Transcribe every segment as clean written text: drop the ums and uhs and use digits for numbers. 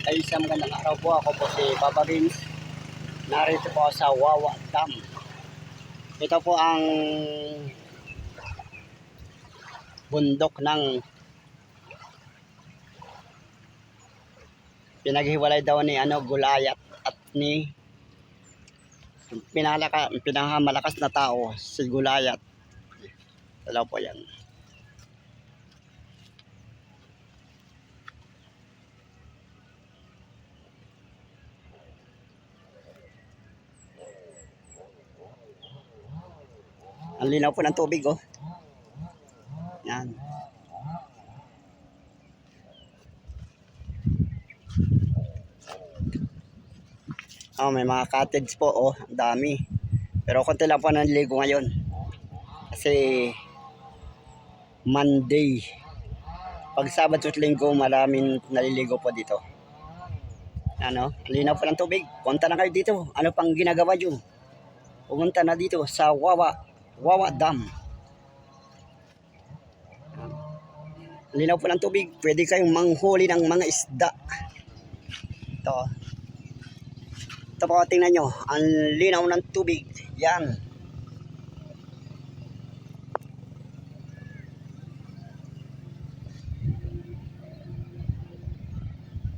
Ay isang magandang araw po. Ako po si Papa Vince. Narito po sa Wawa Dam. Ito po ang bundok ng pinaghiwalay daw ni Gulayat at ni pinakamalakas na tao si Gulayat. Ito po yan. Ang linaw po ng tubig, oh. Yan. Oh, may mga cottage po, oh. Ang dami. Pero konti lang po nanligo ngayon. Kasi Monday. Pag Sabado at Linggo, maraming naliligo po dito. Ano? Linaw po ng tubig. Punta na kayo dito. Ano pang ginagawa nyo? Pumunta na dito sa Wawa Dam. Linaw po ng tubig. Pwede kayong manghuli ng mga isda. Ito. Ito po, tingnan nyo. Ang linaw ng tubig. Yan.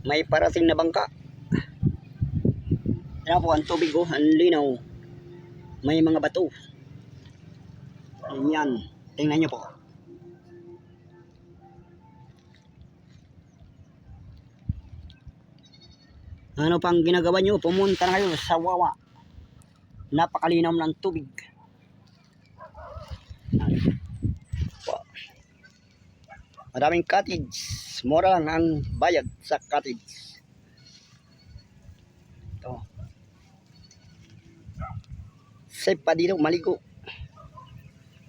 May parating na bangka. Yan po ang tubig, oh. Ang linaw. May mga bato. Yan. Tingnan nyo po. Ano pang ginagawa nyo? Pumunta na kayo sa Wawa. Napakalinaw ng tubig. Maraming cottage. Mura lang ang bayad sa cottage. Ito. Safe pa dito maligo.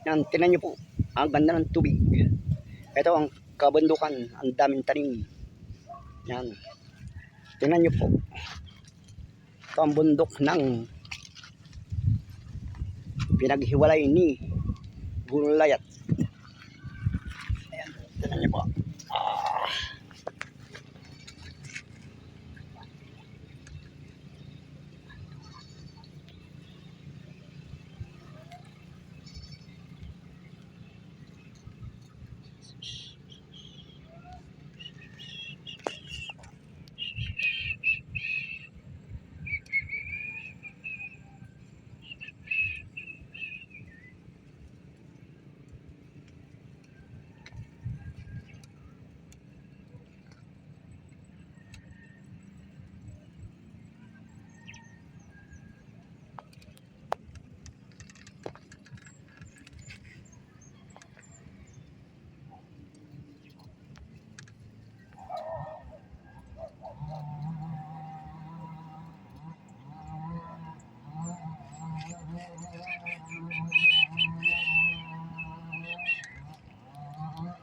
Yan, tingnan nyo po. Ang ganda ng tubig. Ito ang kabundukan. Ang daming tanim. Yan. Tingnan nyo po. Ito ang bundok ng pinaghiwalay ni Gulayat. Ayan. Tingnan nyo po.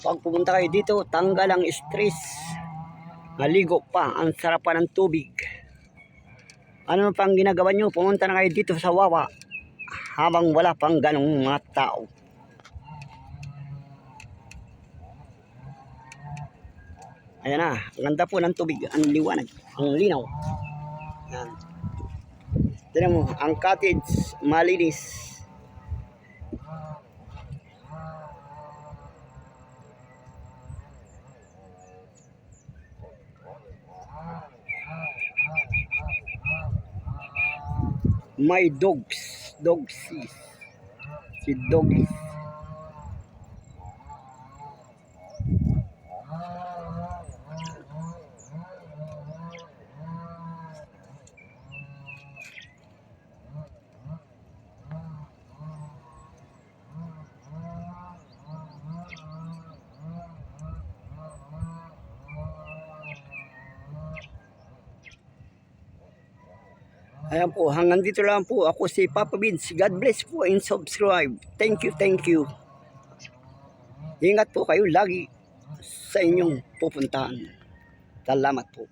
Pag pumunta kayo dito, tanggal ang stress. Maligo pa, ang sarap pa ng tubig. Ano pang ginagawa nyo? Pumunta na kayo dito sa Wawa habang wala pang ganong mga tao. Ayan na, ang ganda po ng tubig, ang liwanag, ang linaw. Yan. Tignan mo, ang cottage, malinis. May dogs, si doggies. Ayan po, hanggang dito lang po. Ako si Papa Vince. God bless po and subscribe. Thank you. Ingat po kayo lagi sa inyong pupuntahan. Salamat po.